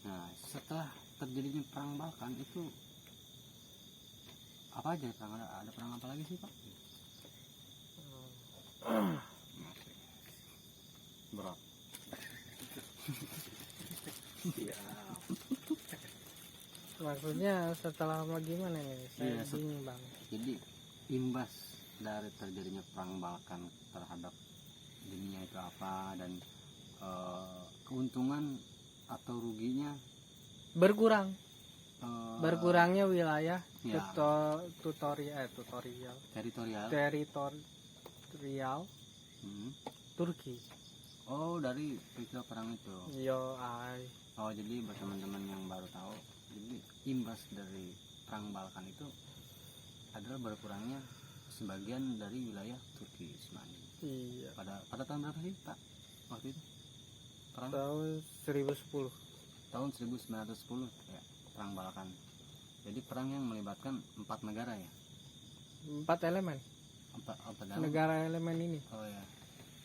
Nah setelah terjadinya perang Balkan itu apa aja perang, ada perang apa lagi sih Pak? Berat. Maksudnya setelah gimana nih? Saya Iya, bingung bang. Jadi imbas dari terjadinya perang Balkan terhadap dunia itu apa, dan keuntungan atau ruginya Berkurang. berkurangnya Wilayah ya, teritorial teritorial. Turki. Oh dari peristiwa perang itu. Yo ai. Oh jadi buat teman-teman yang baru tahu, jadi imbas dari perang Balkan itu adalah berkurangnya sebagian dari wilayah Turki Utsmani. Iya. Pada tahun berapa sih Pak waktu itu perang? Tahun 1010. Tahun 1910 ya, perang Balkan. Jadi perang yang melibatkan 4 negara ya. 4 elemen. Empat dalam. Negara elemen ini. Oh ya.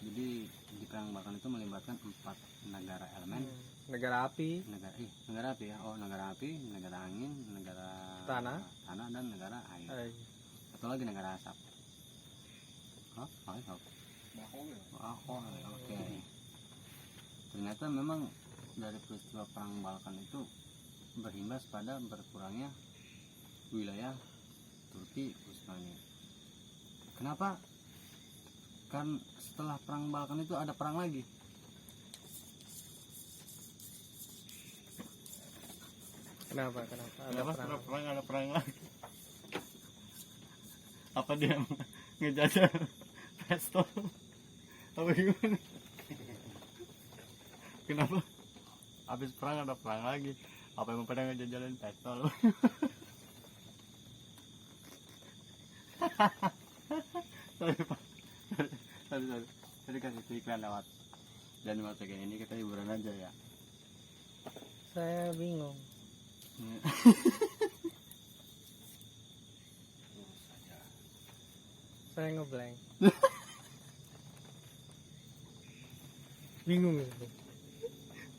Jadi di perang Balkan itu melibatkan 4 negara elemen. Negara api, Negara api ya. Oh, negara api, negara angin, negara Tanah. dan negara air. Satu lagi negara asap. Oh, oke. Ternyata memang dari peristiwa perang Balkan itu berimbas pada berkurangnya wilayah Turki Utsmani. Kenapa? Kan setelah perang Balkan itu ada perang lagi. Kenapa? Ada perang lagi. Apa dia ngejajah pistol? Apa gimana? Kenapa? Habis perang ada perang lagi. Apa emang pada ngejajalin pistol? Sorry Pak. Sorry. Tadi kasih iklan lewat. Dan masukin ini kita hiburan aja ya. Saya bingung. Saya ngeblank. Bingung ini.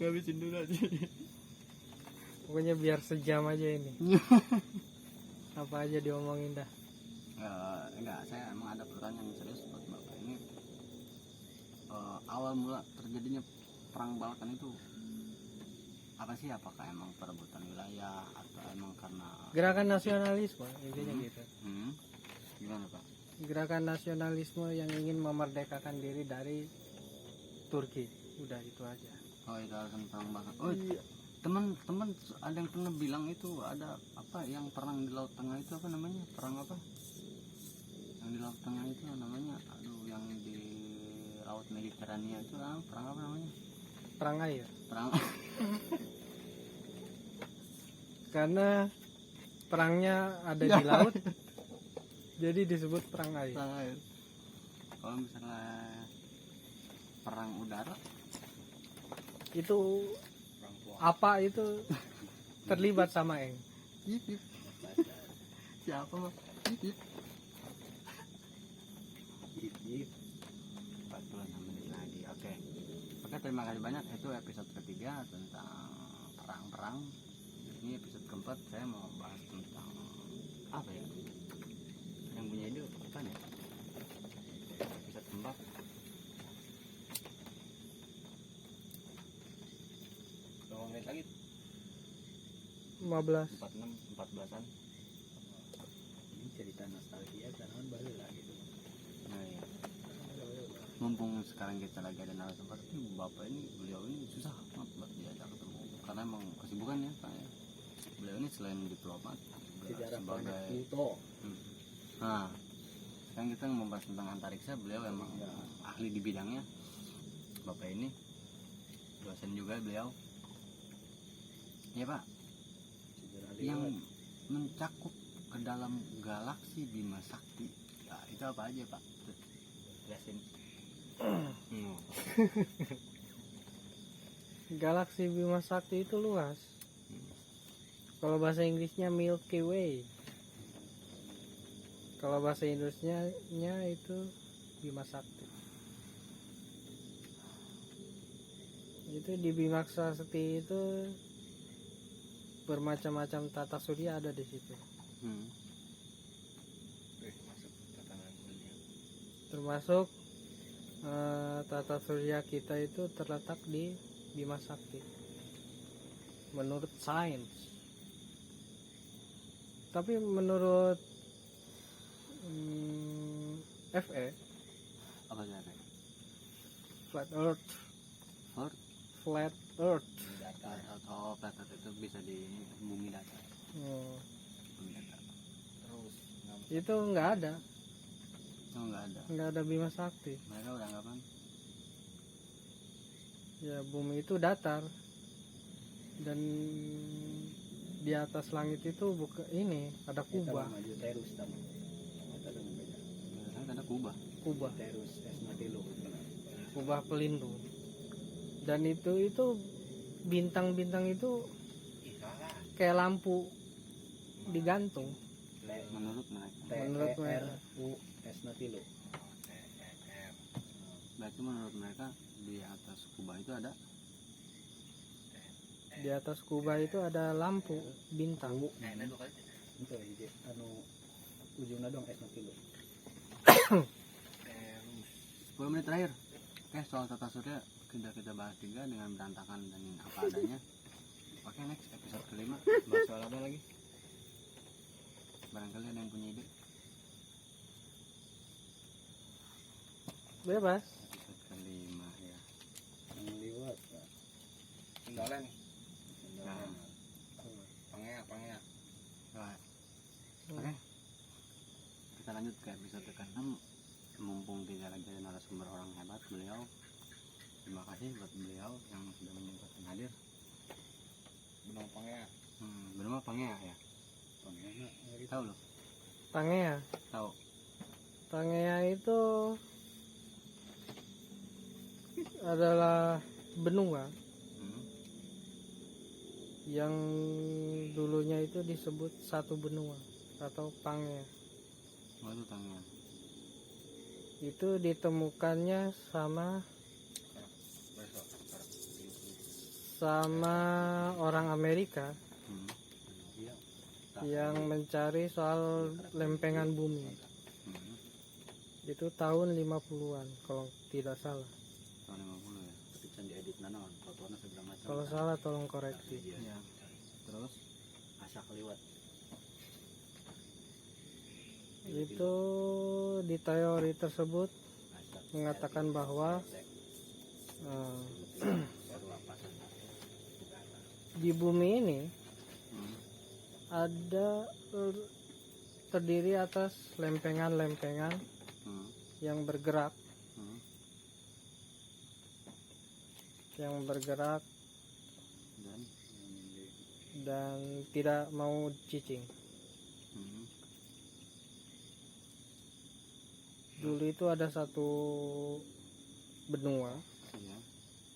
Ngabisin dulu aja. Pokoknya biar sejam aja ini. Apa aja diomongin dah. Enggak, saya emang ada pertanyaan serius buat Bapak ini. Awal mula terjadinya perang Balkan itu apa sih? Apakah emang perebutan wilayah atau emang karena Gerakan nasionalisme intinya gitu. Gimana Pak? Gerakan nasionalisme yang ingin memerdekakan diri dari Turki. Udah itu aja. Oh itu alasan perang Balkan. Oh iya. Teman-teman ada yang pernah bilang itu ada apa yang perang di Laut Tengah itu apa namanya? Perang apa? Yang di Laut Tengah itu namanya, aduh, yang di Laut Mediterania itu perang apa namanya? Perang air. Perang Karena perangnya ada di laut. Jadi disebut perang air. perang air. Kalau misalnya perang udara Itu apa itu terlibat sama Eng. Yip. Siapa Mas? Yip. 46 menit lagi. Oke, terima kasih banyak. Itu episode ketiga tentang perang-perang. Ini episode keempat saya mau bahas tentang apa ya? Yang punya ide apa ya? Episode keempat. Berapa menit lagi? 15. 14-an. Ini cerita nostalgia karena baru lah gitu. Nah, iya. Mumpung sekarang kita lagi ada narasumber, Bapak ini, beliau ini susah banget buat diajak ketemu karena emang kesibukan ya Pak ya. Beliau ini selain diplomat juga Sejarah planet sebagai Pluto. Nah, sekarang kita membahas tentang antariksa. Beliau emang ahli di bidangnya. Bapak ini dosen juga beliau. Ya Pak, Sejarah yang lewat. mencakup ke dalam galaksi Bima Sakti. Ya, itu apa aja Pak? Jelasin. Galaksi Bima Sakti itu luas. Kalau bahasa Inggrisnya Milky Way. Kalau bahasa Indonesianya itu Bima Sakti. Itu di Bima Sakti itu bermacam-macam tata surya ada di situ. Masuk tatanan dunia. Termasuk tata surya kita itu terletak di Bima Sakti menurut sains. Tapi menurut FE Apa aja? Flat Earth Earth? Flat Earth Datar. Atau flat earth itu bisa di bumi datar. Bumi datar. Terus itu nggak ada Oh, nggak ada. Bima Sakti. Mereka beranggapan Ya bumi itu datar dan di atas langit itu bukan ini ada kubah. Maju terus tamu. Kita ada beda. biasanya ada kubah. Kubah Terus Esmatilo. kubah pelindung. Dan itu bintang-bintang itu kayak lampu digantung Menurut mereka. menurut mereka. TRU Esmatilo. Berarti menurut mereka di atas kubah itu ada Di atas kubah itu ada lampu bintang. Itu anu ujungnya dong Esmatilo. 10 menit terakhir. Oke, soal tata surya kita bahas juga dengan berantakan dan apa adanya. Oke, next episode kelima bahas soal apa lagi? Barangkali ada yang punya ide. Bebas. Episode kelima ya. Liwat. Sendalen. Nah, Pangea. right. Oke. Kita lanjut ke episode ke-6. Mumpung tidak lagi ada narasumber orang hebat, beliau. Terima kasih buat beliau yang sudah menyempatkan hadir. Benang Pangea. Bernama Pangea ya. Tahu loh? Pangea. Tahu. Pangea itu adalah benua yang dulunya itu disebut satu benua atau Pangea. Oh, itu Pangea. Itu ditemukannya sama Besok. sama orang Amerika Hmm. yang mencari soal lempengan bumi. Hmm. Itu tahun 50-an kalau tidak salah. Tahun 50 ya. Tapi can diedit naon, fotonya segala macam. Kalau salah tolong koreksi. Ya. Terus Asa keliwat. Itu di teori tersebut mengatakan bahwa eh, di bumi ini hmm. ada terdiri atas lempengan-lempengan Hmm. yang bergerak, Hmm. Dan dan tidak mau cicing. hmm. Dulu itu ada satu benua Ya.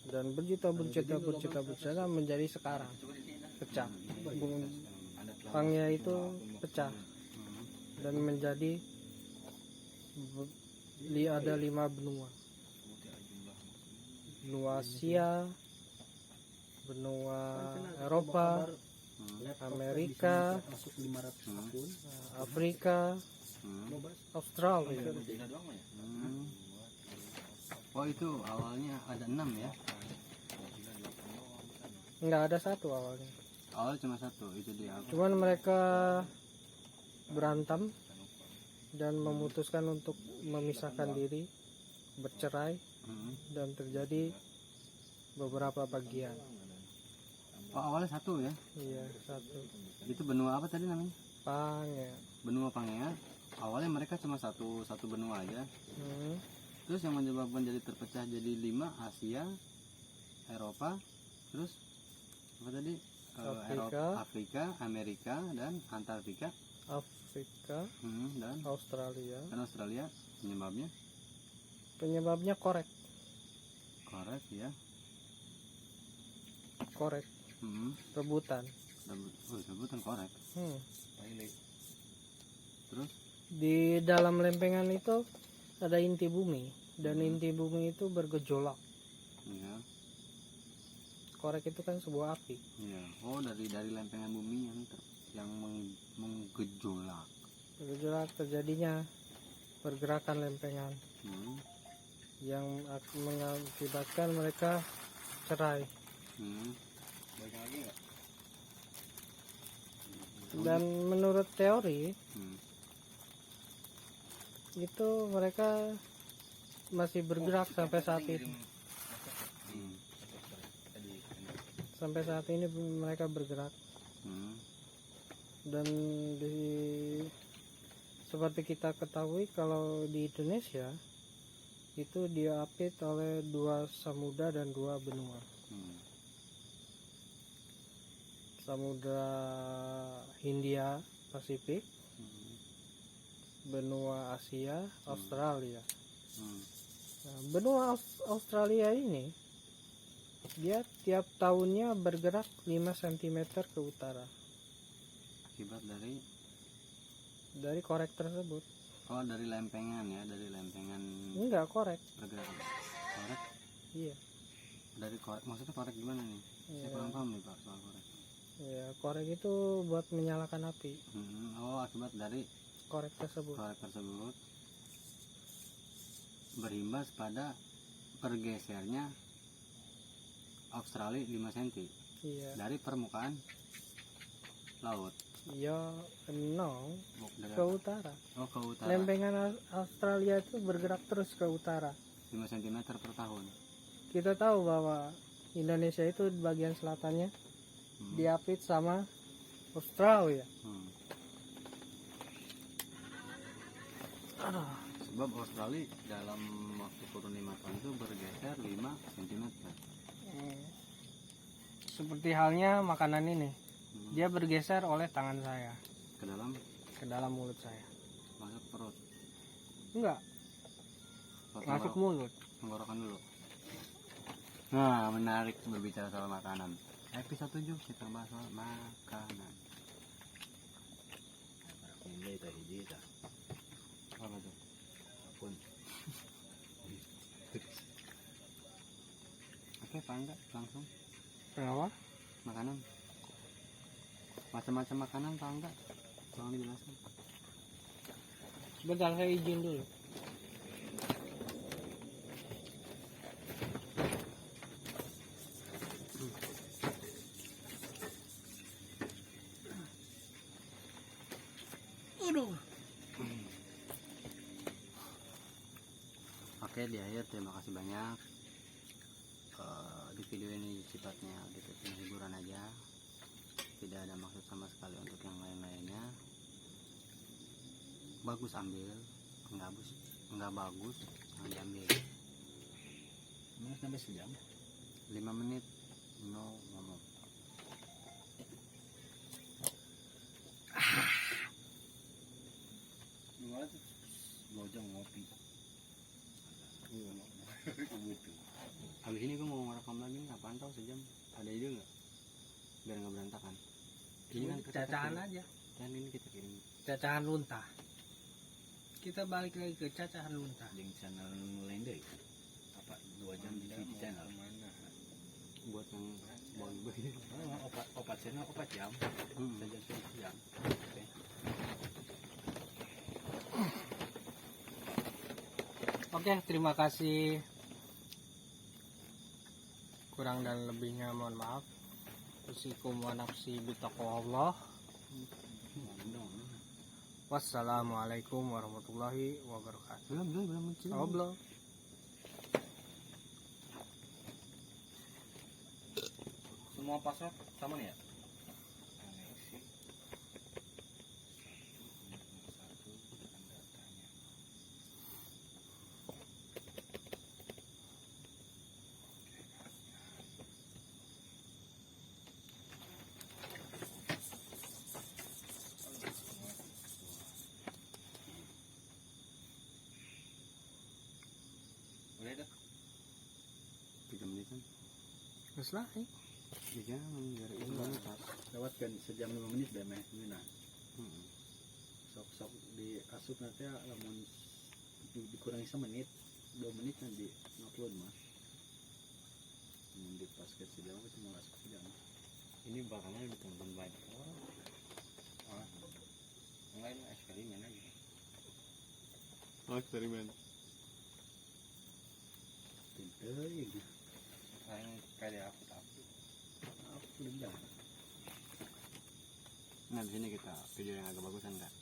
dan berjuta menjadi sekarang pecah. Pangea itu pecah Hmm. dan menjadi ada 5 benua. Benua Asia, benua Eropa, Amerika, Afrika, Hmm. Australia. Hmm. Oh itu awalnya ada 6 ya? Nggak ada satu awalnya. Awal cuma satu itu dia. Cuman mereka berantem dan memutuskan untuk memisahkan diri, bercerai, Hmm. dan terjadi beberapa bagian. Oh awalnya satu ya? Iya, satu. Itu benua apa tadi namanya? Pangea. Benua Pangea. Awalnya mereka cuma satu benua aja. Hmm. Terus yang menyebabkan jadi terpecah jadi 5 Asia, Eropa, terus apa tadi? Afrika, Amerika dan Antartika. Afrika, Dan Australia. Australia Penyebabnya korek. ya. Rebutan. Sebutan korek. Terus Di dalam lempengan itu ada inti bumi, dan inti bumi itu bergejolak. ya. Korek itu kan sebuah api. Ya. Oh dari lempengan bumi yang menggejolak. Bergejolak terjadinya pergerakan lempengan Hmm. yang mengakibatkan mereka cerai. Hmm. Dan menurut teori Hmm. itu mereka masih bergerak sampai saat ini. Hmm. Sampai saat ini mereka bergerak. Hmm. Dan seperti kita ketahui kalau di Indonesia itu diapit oleh 2 samudra dan 2 benua. Hmm. Samudra Hindia Pasifik, Hmm. benua Asia, Australia. Hmm. Nah, benua Australia ini dia tiap tahunnya bergerak 5 cm ke utara Akibat dari korek tersebut. oh dari lempengan ya, dari lempengan Enggak, korek. pergerakan korek. Iya. Dari korek maksudnya korek gimana nih? Saya Iya. kurang paham nih Pak soal korek. Ya, korek itu buat menyalakan api. Oh akibat dari Korek tersebut. korek tersebut berimbas pada pergesernya Australia 5 cm Iya. dari permukaan laut. Ya, no, Dari ke utara. oh ke utara Lempengan Australia itu bergerak terus ke utara. 5 cm per tahun. Kita tahu bahwa Indonesia itu di bagian selatannya diapit sama Australia. Sebab Australia dalam waktu kurun 5 tahun itu bergeser 5 cm. Seperti halnya makanan ini, dia bergeser oleh tangan saya Ke dalam mulut saya. masuk perut. Enggak, masuk mulut. Tenggorokan dulu. Nah, menarik berbicara soal makanan. Episode 7 kita bahas soal makanan. Ini teh hiji tah. Apa tuh? Pun Oke, Pak, enggak langsung. Kenapa? Makanan. Macam-macam makanan tahu enggak? Tolong dijelaskan. Sebentar, saya izin dulu. Aduh. Oke, di akhir terima kasih banyak. Di video ini sifatnya hiburan aja, tidak ada maksud sama sekali untuk yang lain-lainnya. Bagus ambil, enggak bagus jangan diambil. Mana sampai sejam? 5 menit no ngomong. Gimana tuh? Bojong ngopi. Begitu. Habis ini gue mau ngerekam lagi nih, apaan tau sejam? Ada ide nggak? Biar nggak berantakan. Ini kan Cacahan aja. Kan ini kita kirim. Cacahan luntah. Kita balik lagi ke cacahan luntah. Yang channel lain deh. Apa 2 jam di channel? Buat yang boy. Opat channel 4 jam. Saja 1 jam. Oke. Oke, terima kasih. Kurang dan lebihnya mohon maaf. Usikum wa nafsi bitaqwallah. Wassalamualaikum warahmatullahi wabarakatuh. Belum. Oh, belum. Semua password sama nih ya? Udah dah. 3 menitan. Terus lah. Jangan biar itu banget pas. Lewat kan sejam 5 menit deh meh. Nah. Hmm. Sok-sok diasup nanti ya lamun dikurangi semenit 2 menit nanti upload mah. Di pas ke sejam apa cuma asup sejam. Ini bakalnya ditonton banyak orang. Enggak ini eksperimen aja. Eksperimen. Pinter ya. Sayang kayak aku udah. Nah di sini kita video yang agak bagusan enggak?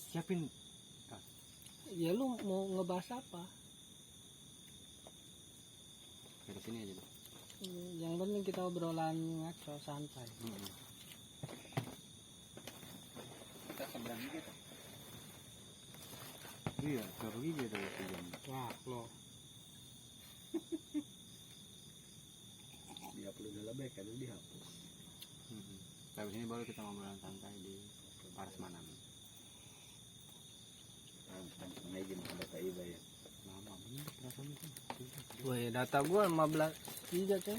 Siapin. Ya lu mau ngebahas apa? Dari sini aja deh. Yang penting kita obrolan ngaco santai. Kita seberang gitu. Iya, berapa gigi tuh sejam? Wah, lo. Di-upload udah lebih kalau dihapus. Habis ini baru kita ngobrolan santai di Prasmanan. Langsung aja mau data IBA ya. Lama banget perasaan itu. Woi, data gua 15 giga coy.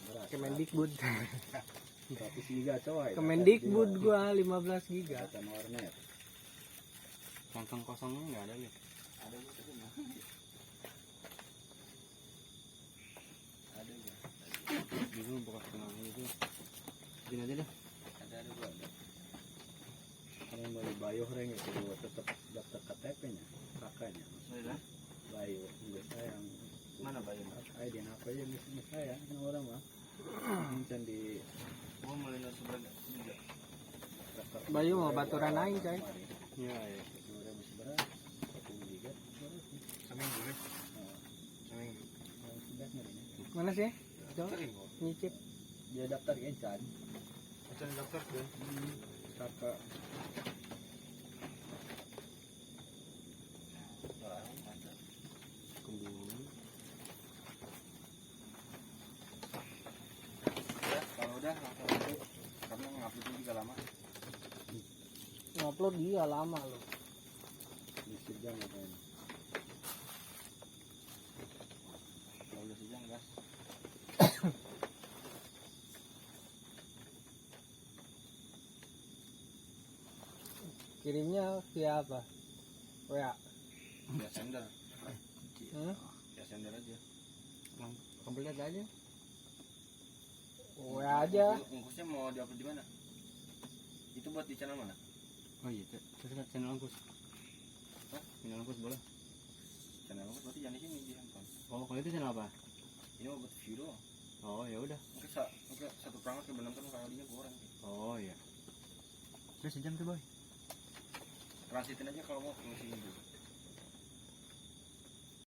Berat. Kemendikbud. 100 giga coy. Kemendikbud gua 15 giga. Data warnet. Kantong kosongnya nggak ada lihat. Ada juga tuh mah. Ada juga. Dulu buka setengah itu. Gini aja deh. Ada gua ada. Kalau yang balik Bayu orang itu gua tetap daftar KTP-nya, kakaknya. Sudah. Bayu, enggak sayang. Mana Bayu? ID apa ya misalnya saya, orang mah. Mungkin di Gua mulai seberang juga. daftar. Bayu mau baturan aing coy. Iya, iya. Udah bisa berat. 10 giga. Seminggu ya. Seminggu. Sudah ngerinya. Mana sih? Coba nyicip. Dia daftar Incan. Macam daftar tuh. Kakak Kemudian ya, kalau udah langsung aja. Karena ngupload juga lama. Ngupload dia lama loh. Di sejam apa ini? Kalau udah sejam gas. Kirimnya via apa? WA. Ya sender. Hmm? Ya sender aja. kebelet aja. WA aja. Ungkusnya mau diupload di mana? Itu buat di channel mana? Oh iya, terus channel Ongkus. Hah? Channel Ongkus boleh. Channel Ungkus berarti jangan di sini di handphone. Oh, kalau itu channel apa? Ini mau buat video doang. Oh, ya udah. Mungkin satu perangkat ke benam kan kalinya kurang. Oh iya. Udah sejam tuh, Boy. Transitin aja kalau mau ngisi dulu.